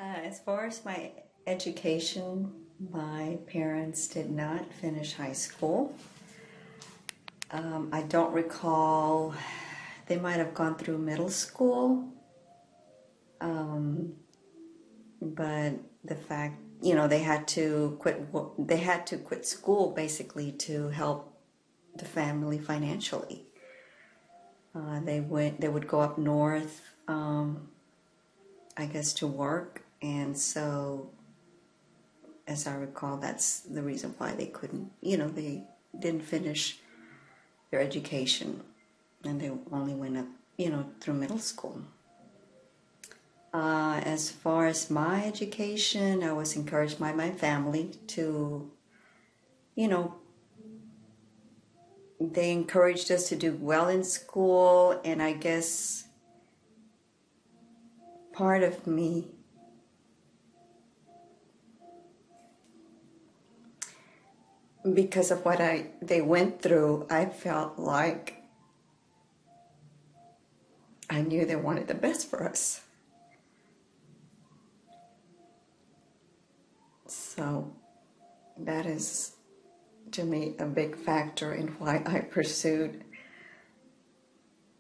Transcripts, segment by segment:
As far as my education, my parents did not finish high school. I don't recall, they might have gone through middle school, but the fact, they had to quit school basically to help the family financially. They would go up north, I guess, to work, and so, as I recall, that's the reason why they couldn't, they didn't finish their education, and they only went up, through middle school. As far as my education, I was encouraged by my family to, they encouraged us to do well in school, and I guess part of me because of what they went through, I felt like I knew they wanted the best for us. So that is, to me, a big factor in why I pursued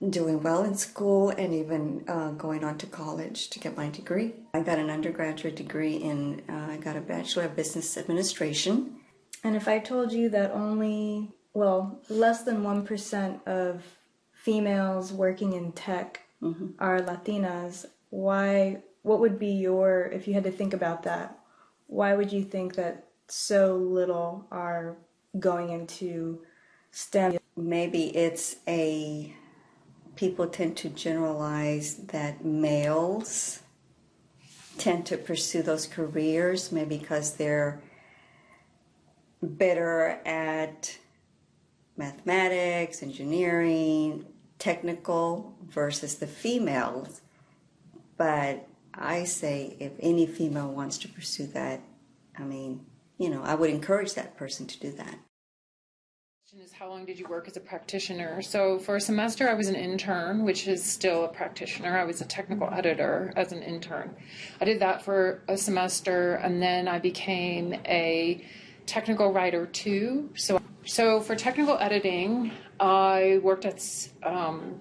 doing well in school and even going on to college to get my degree. I got an undergraduate degree I got a Bachelor of Business Administration. And if I told you that less than 1% of females working in tech are Latinas, what would be if you had to think about that, why would you think that so little are going into STEM? Maybe people tend to generalize that males tend to pursue those careers, maybe because they're better at mathematics, engineering, technical versus the females. But I say if any female wants to pursue that, I would encourage that person to do that. Is how long did you work as a practitioner? So for a semester I was an intern, which is still a practitioner. I was a technical editor as an intern. I did that for a semester, and then I became a technical writer too. So for technical editing, I worked at an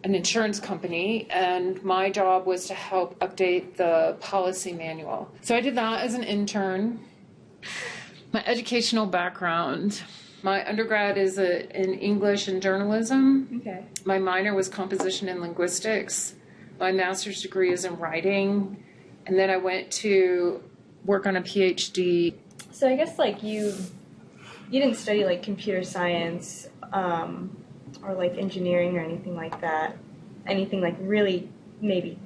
insurance company, and my job was to help update the policy manual. So I did that as an intern. My educational background, my undergrad is in English and journalism. Okay. My minor was composition and linguistics. My master's degree is in writing. And then I went to work on a PhD. So I guess you didn't study computer science or engineering or anything like that. Anything really maybe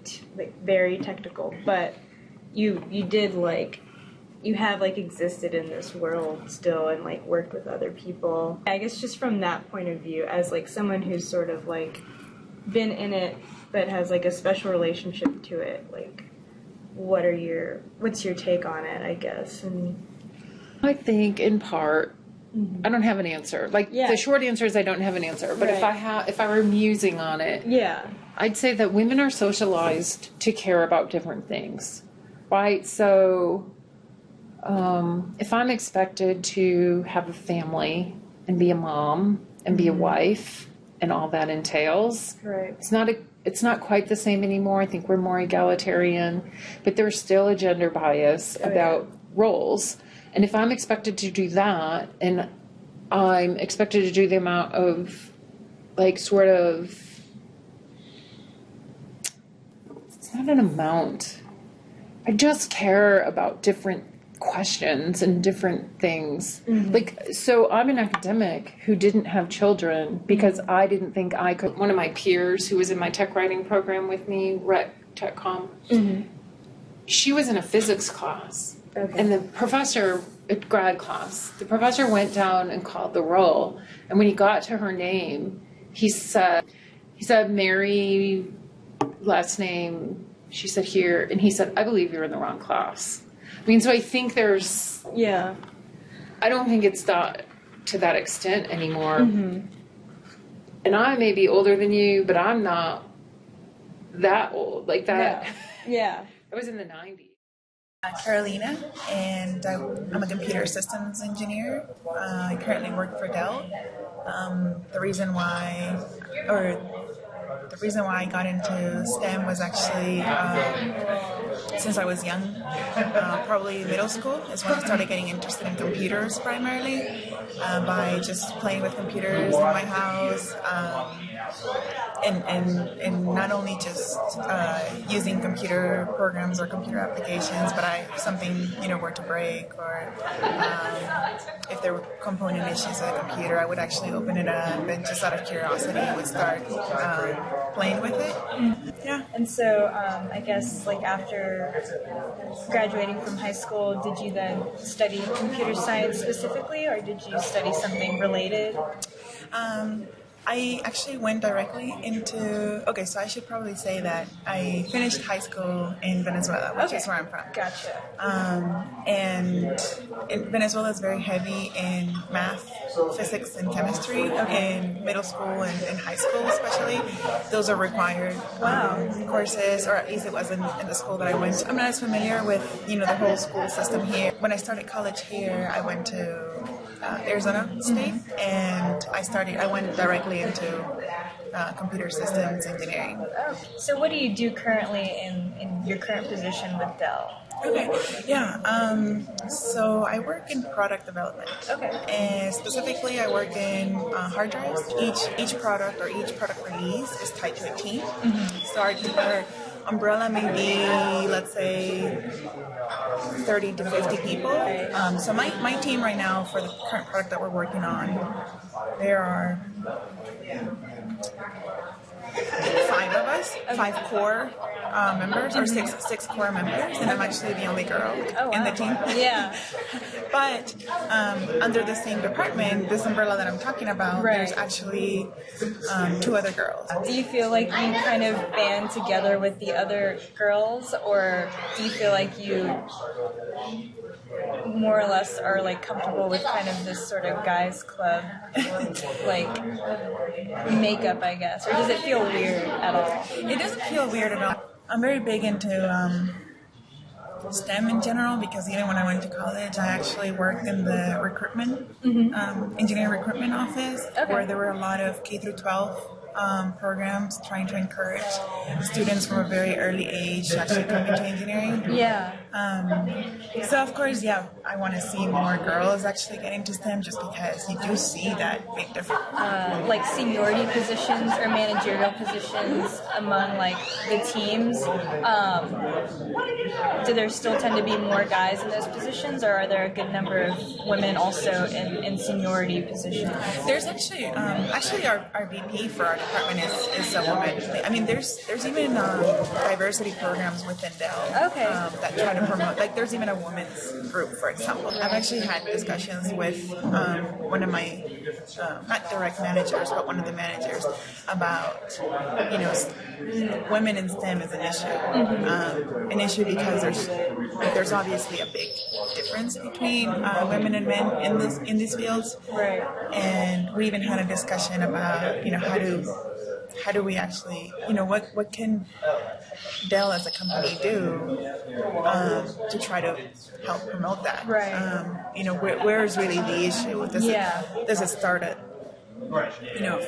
very technical, but you did you have existed in this world still and worked with other people. I guess just from that point of view, as someone who's sort of been in it but has a special relationship to it, what's your take on it, I guess? And I think in part, I don't have an answer. The short answer is I don't have an answer. But right. if I were musing on it, I'd say that women are socialized to care about different things, right? So if I'm expected to have a family and be a mom and be a wife and all that entails, right. It's not quite the same anymore. I think we're more egalitarian, but there's still a gender bias about roles. And if I'm expected to do that, and I'm expected to do the amount of, it's not an amount. I just care about different questions and different things. So I'm an academic who didn't have children because I didn't think I could. One of my peers who was in my tech writing program with me, Rec TechCom, she was in a physics class. Okay. And the professor, grad class, the professor went down and called the roll. And when he got to her name, he said, Mary, last name, she said here, and he said, I believe you're in the wrong class. So I think there's, I don't think it's to that extent anymore. And I may be older than you, but I'm not that old, that. Yeah. That was in the 90s. Carolina, and I'm a computer systems engineer. I currently work for Dell. The reason why I got into STEM was actually since I was young, probably middle school is when I started getting interested in computers primarily by just playing with computers in my house. And not only just using computer programs or computer applications, but something were to break, or if there were component issues with the computer, I would actually open it up and just out of curiosity would start playing with it. Yeah. And so, I guess, like, after graduating from high school, did you then study computer science specifically, or did you study something related? I actually went directly into... Okay, so I should probably say that I finished high school in Venezuela, which is where I'm from. Gotcha. And Venezuela is very heavy in math, physics, and chemistry in middle school and in high school especially. Those are required courses, or at least it was in the school that I went to. I'm not as familiar with, the whole school system here. When I started college here, I went to Arizona State, and I went directly into computer systems engineering. Oh. So what do you do currently in your current position with Dell? Okay, yeah. So I work in product development. Okay. And specifically, I work in hard drives. Each product or each product release is tied to a team. Mm-hmm. So our umbrella may be, let's say, 30 to 50 people. So my team right now for the current product that we're working on, there are 5 of us, 5 core members, or six core members, and I'm actually the only girl in the team. Yeah. But under the same department, this umbrella that I'm talking about, there's actually 2 other girls. Do you feel like you kind of band together with the other girls, or do you feel like you more or less are like comfortable with kind of this sort of guys club like makeup, I guess, or does it feel weird at all? It doesn't feel weird at all. I'm very big into STEM in general, because even when I went to college, I actually worked in the recruitment, engineering recruitment office, where there were a lot of K through 12 programs trying to encourage students from a very early age to actually come into engineering. Yeah. So of course, I want to see more girls actually get into STEM, just because you do see that big difference. Like seniority positions or managerial positions among like the teams, do there still tend to be more guys in those positions, or are there a good number of women also in seniority positions? There's actually our VP for our department is a woman. I mean, there's even diversity programs within Dell that try to promote. Like, there's even a women's group, for example. I've actually had discussions with one of my not direct managers, but one of the managers about women in STEM is an issue. An issue because there's obviously a big difference between women and men in these fields. Right. And we even had a discussion about how do we actually what can Dell as a company do to try to help promote that. Right. Where is really the issue? Does it start at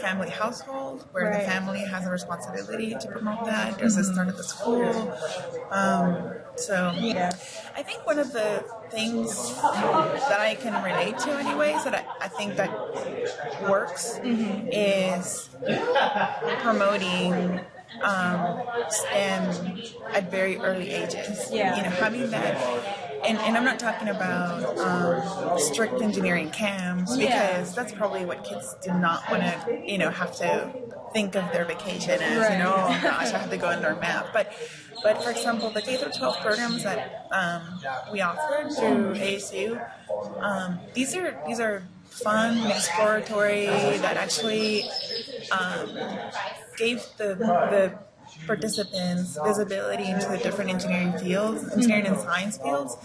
family household where the family has a responsibility to promote that? Does it start at the school? I think one of the things that I can relate to anyways, that I think that works is promoting STEM at very early ages. Having that, and I'm not talking about strict engineering camps, because that's probably what kids do not want to, have to think of their vacation as, oh gosh, I have to go and learn math. But for example, the K through 12 programs that we offer through ASU, these are fun, exploratory, that actually gave the participants visibility into the different engineering fields, engineering and science fields,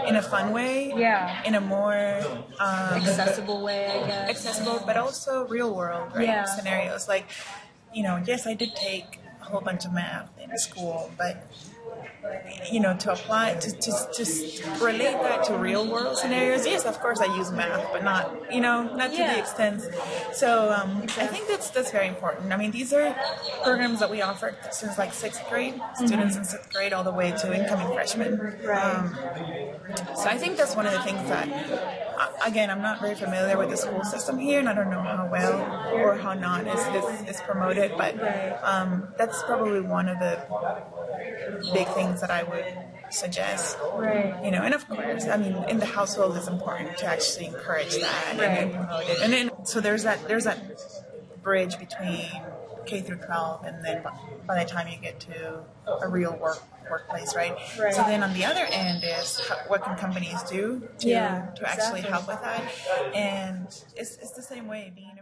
in a fun way, in a more accessible way, I guess. Accessible, but also real world scenarios. Like, yes, I did take a whole bunch of math in school, but to apply to relate that to real world scenarios. Yes, of course I use math, but not not to the extent. So I think that's very important. I mean, these are programs that we offer since like sixth grade, students in sixth grade all the way to incoming freshmen. So I think that's one of the things that, again, I'm not very familiar with the school system here, and I don't know how well or how not is promoted, but that's probably one of the big things that I would suggest. And of course, I mean, in the household, it's important to actually encourage that and promote it. And then, so there's that bridge between K through 12, and then by the time you get to a real workplace, right? So then on the other end is what can companies do to actually help with that, and it's the same way being